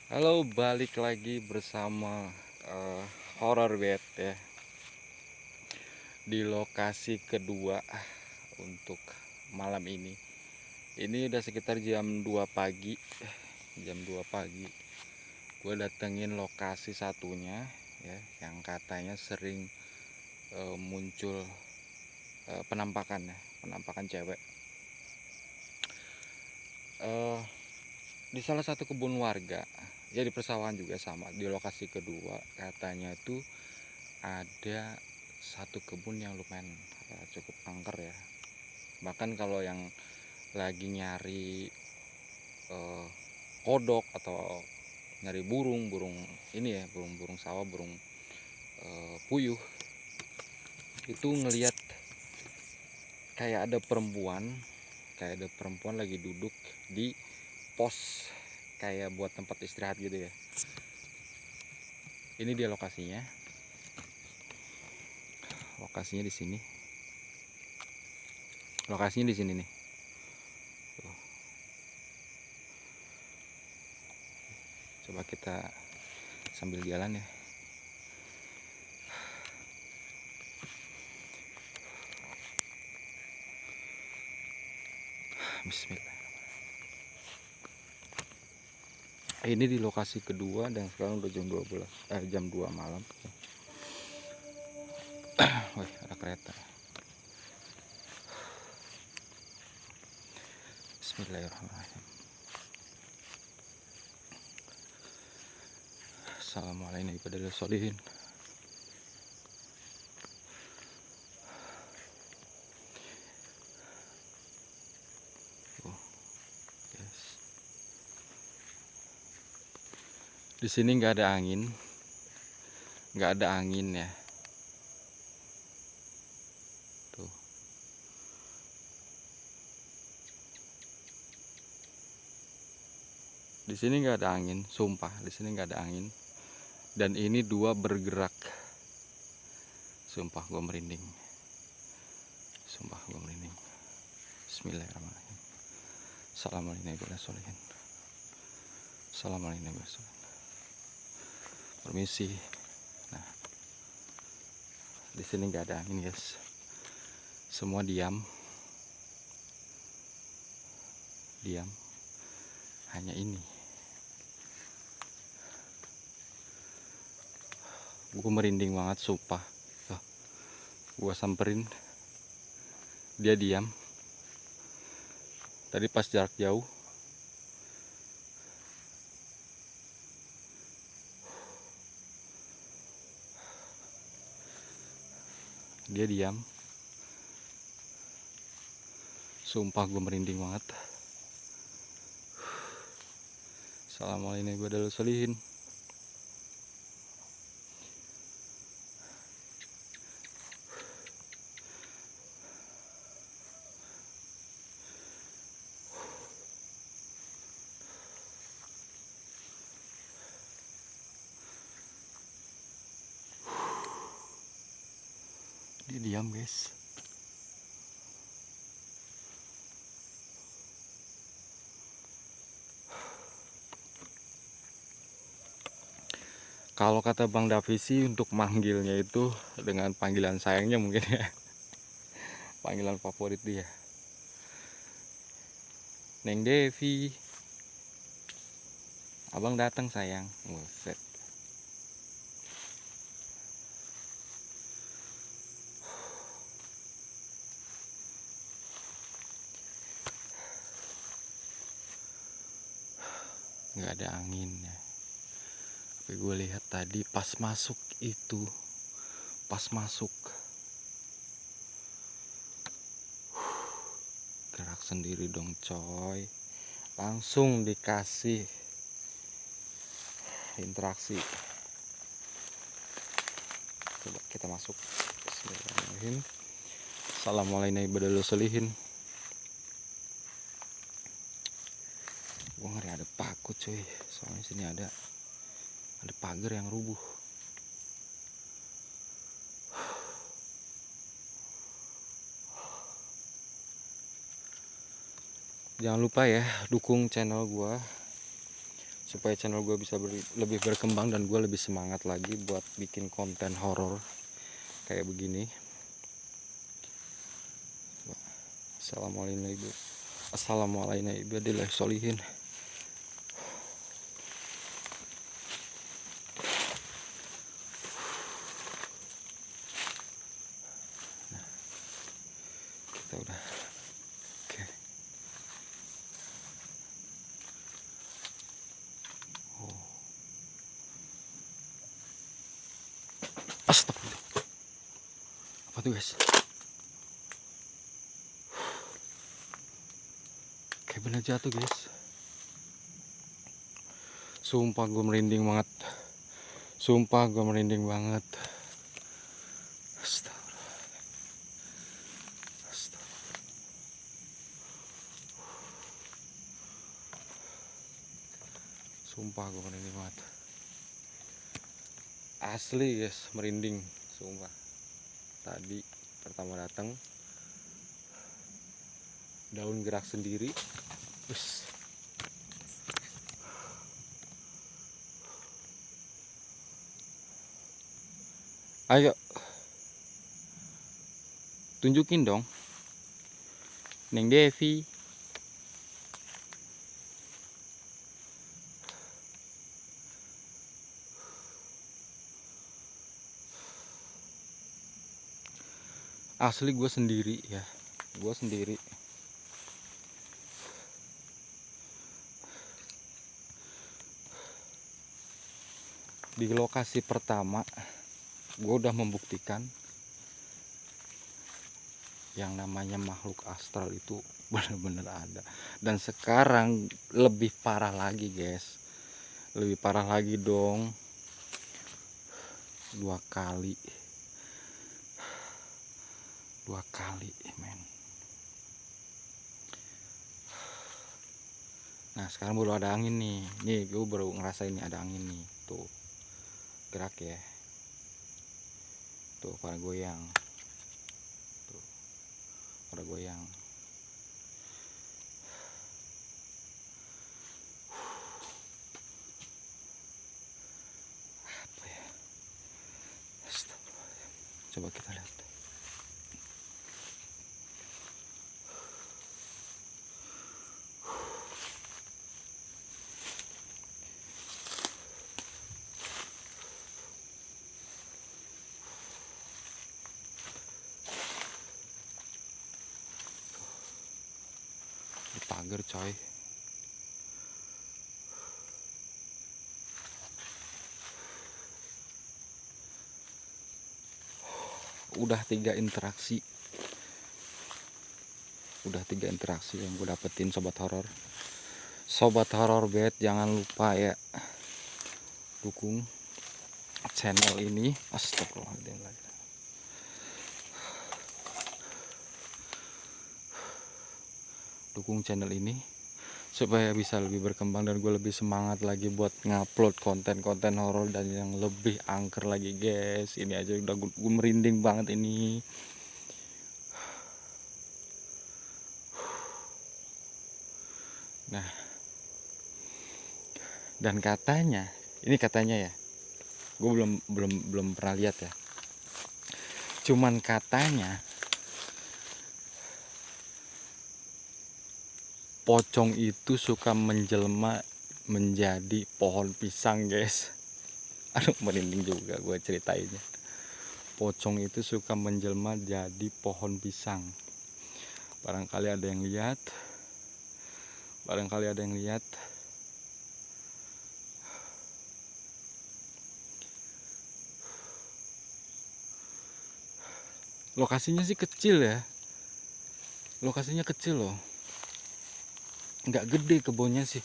Halo, balik lagi bersama Horror Bed ya, di lokasi kedua untuk malam ini. Ini udah sekitar jam 2 pagi. Jam 2 pagi. Gue datengin lokasi satunya ya, yang katanya sering muncul penampakan ya, penampakan cewek. Di salah satu kebun warga, ya di persawahan juga sama. Di lokasi kedua katanya tuh ada satu kebun yang lumayan cukup angker ya. Bahkan kalau yang lagi nyari eh, kodok atau nyari burung ini ya, burung sawah, burung puyuh, itu ngelihat kayak ada perempuan lagi duduk di pos kayak buat tempat istirahat gitu ya. Ini dia lokasinya. Lokasinya di sini. Lokasinya di sini nih. Coba kita sambil jalan ya. Bismillah. Ini di lokasi kedua dan sekarang udah jam 2 malam. Wih, ada kereta. Bismillahirrahmanirrahim. Assalamualaikum warahmatullahi wabarakatuh. Oh, yes. Di sini nggak ada angin, ya. Tuh. Di sini nggak ada angin, sumpah. Di sini nggak ada angin. Dan ini dua bergerak. Sumpah gue merinding. Bismillahirrahmanirrahim. Assalamualaikum warahmatullahi wabarakatuh. Assalamualaikum warahmatullahi wabarakatuh. Permisi. Nah, di sini nggak ada angin, guys. Semua diam. Hanya ini. Gue merinding banget, sumpah. Gue samperin, dia diam. Tadi pas jarak jauh, dia diam. Sumpah gue merinding banget. Assalamualaikum warahmatullahi wabarakatuh. Dia diam, guys. Kalau kata Bang Davi sih untuk manggilnya itu dengan panggilan sayangnya mungkin ya. Panggilan favorit dia. Neng Devi. Abang datang sayang. Buset. Nggak ada angin ya. Tapi gue lihat tadi pas masuk gerak sendiri dong coy. Langsung dikasih interaksi. Coba kita masuk. Bismillahirrahmanirrahim. Assalamualaikum warahmatullahi wabarakatuh. Gue ngeri ada paku cuy. Soalnya sini ada pagar yang rubuh. Jangan lupa ya dukung channel gue supaya channel gue bisa lebih berkembang dan gue lebih semangat lagi buat bikin konten horor kayak begini. Assalamualaikum warahmatullahi wabarakatuh. Kita udah oke. Astagfirullah. Apa tuh guys? Kayak bener jatuh guys. Sumpah gue merinding banget. Sumpah gue merinding banget. Asli guys, merinding. Sumpah. Tadi pertama datang, daun gerak sendiri. Wis. Ayo, tunjukin dong, Neng Devi. Asli gue sendiri ya, gue sendiri. Di lokasi pertama, gue udah membuktikan yang namanya makhluk astral itu benar-benar ada. Dan sekarang lebih parah lagi guys, lebih parah lagi dong. 2 kali men. Nah sekarang baru ada angin nih gue baru ngerasain nih ada angin nih, tuh gerak ya, tuh pada goyang, tuh pada goyang. Apa ya? Astagfirullahaladzim. Coba kita lihat. Di pagar coy. Udah 3 interaksi yang gue dapetin sobat horor bet. Jangan lupa ya dukung channel ini. Astagfirullahaladzim. Dukung channel ini supaya bisa lebih berkembang dan gue lebih semangat lagi buat ngupload konten-konten horor dan yang lebih angker lagi guys. Ini aja udah gue merinding banget ini. Nah, dan katanya, ini katanya ya, gue belum pernah lihat ya. Cuman katanya pocong itu suka menjelma menjadi pohon pisang guys. Aduh merinding juga gue ceritainnya. Pocong itu suka menjelma jadi pohon pisang. Barangkali ada yang lihat. Lokasinya sih kecil ya. Lokasinya kecil loh. Nggak gede kebunnya sih.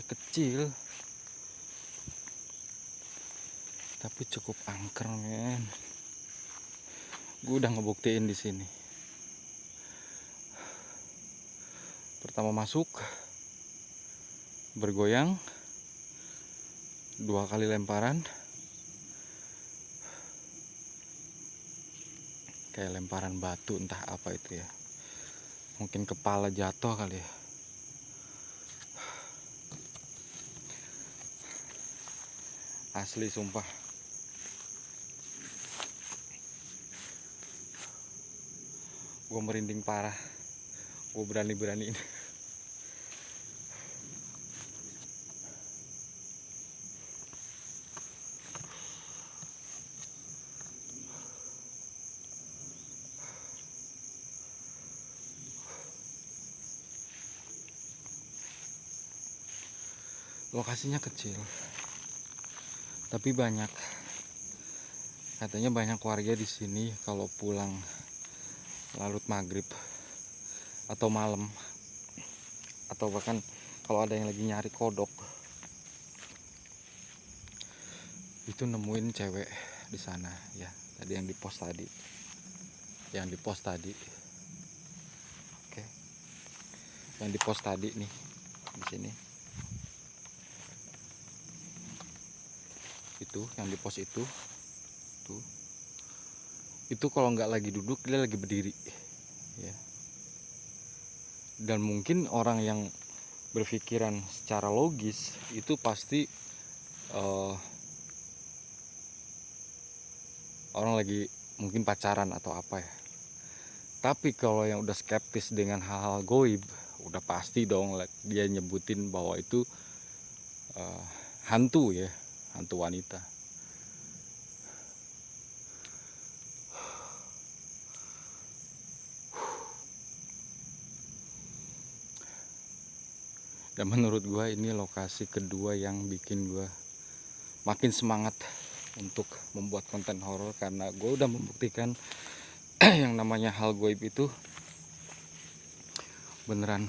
Kecil. Tapi cukup angker men. Gue udah ngebuktiin di sini. Pertama masuk, bergoyang, 2 kali lemparan, kayak lemparan batu entah apa itu ya. Mungkin kepala jatuh kali ya. Asli sumpah. Gue merinding parah. Gue berani-beraniin. Lokasinya kecil, tapi banyak. Katanya banyak warga di sini kalau pulang larut maghrib atau malam, atau bahkan kalau ada yang lagi nyari kodok, itu nemuin cewek di sana ya. Tadi yang di pos tadi, Oke, yang di pos tadi nih di sini. Itu yang di pos itu tuh. Itu kalau nggak lagi duduk dia lagi berdiri ya. Dan mungkin orang yang berpikiran secara logis itu pasti orang lagi mungkin pacaran atau apa ya. Tapi kalau yang udah skeptis dengan hal-hal goib, udah pasti dong dia nyebutin bahwa itu hantu ya, hantu wanita. Dan menurut gue ini lokasi kedua yang bikin gue makin semangat untuk membuat konten horor, karena gue udah membuktikan yang namanya hal goib itu beneran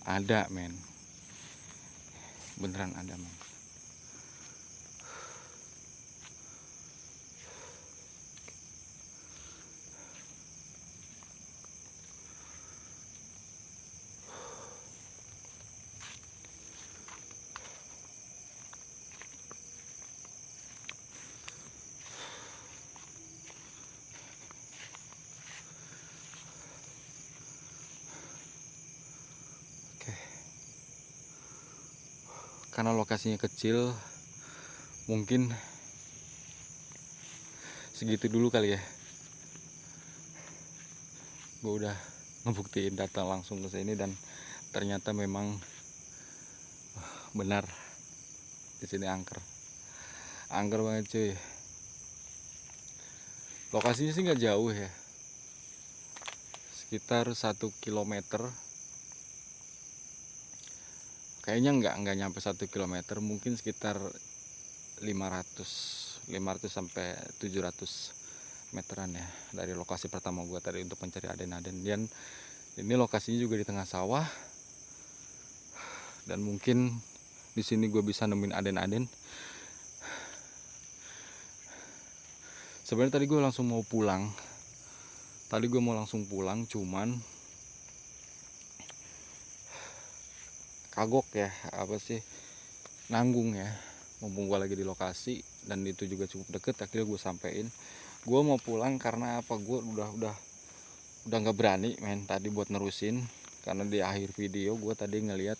ada, men. Beneran ada, men. Oke. Karena lokasinya kecil, mungkin segitu dulu kali ya. Gue udah ngebuktiin datang langsung ke sini dan ternyata memang benar di sini angker banget cuy. Lokasinya sih nggak jauh ya, sekitar 1 kilometer. Kayaknya nggak nyampe 1 kilometer, mungkin sekitar 500 sampai 700 meteran ya dari lokasi pertama gue tadi untuk mencari aden-aden. Dan ini lokasinya juga di tengah sawah, dan mungkin di sini gue bisa nemuin aden-aden. Sebenarnya tadi gue langsung mau pulang. Cuman kagok ya, apa sih, nanggung ya. Mumpung gue lagi di lokasi dan itu juga cukup deket, akhirnya gue sampein. Gue mau pulang karena apa? Gue udah nggak berani, men, tadi buat nerusin, karena di akhir video gue tadi ngeliat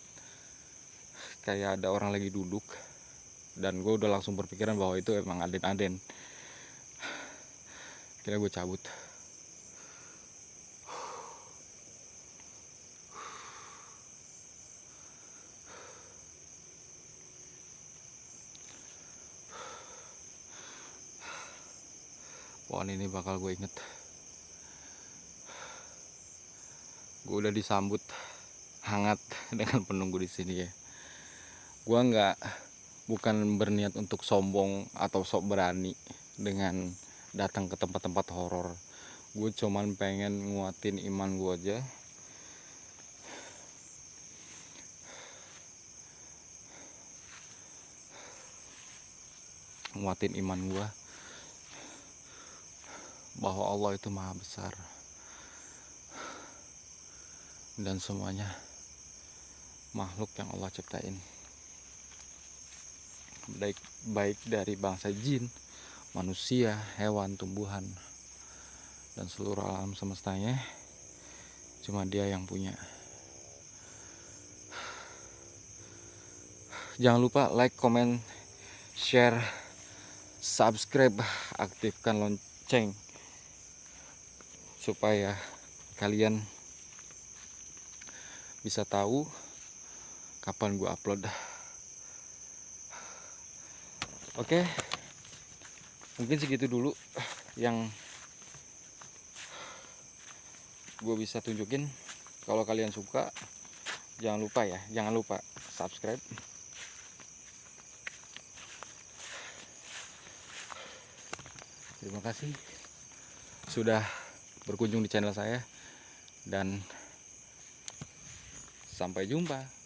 kayak ada orang lagi duduk, dan gue udah langsung berpikiran bahwa itu emang aden-aden. Akhirnya gue cabut. Pohon ini bakal gue inget. Gue udah disambut hangat dengan penunggu di sini ya. Gue bukan berniat untuk sombong atau sok berani dengan datang ke tempat-tempat horor. Gue cuman pengen nguatin iman gue aja. Nguatin iman gue bahwa Allah itu maha besar, dan semuanya makhluk yang Allah ciptain, baik dari bangsa jin, manusia, hewan, tumbuhan, dan seluruh alam semestanya cuma dia yang punya. Jangan lupa like, comment, share, subscribe, aktifkan lonceng supaya kalian bisa tahu kapan gue upload. Oke, mungkin segitu dulu yang gue bisa tunjukin. Kalau kalian suka, jangan lupa subscribe. Terima kasih sudah berkunjung di channel saya, dan sampai jumpa.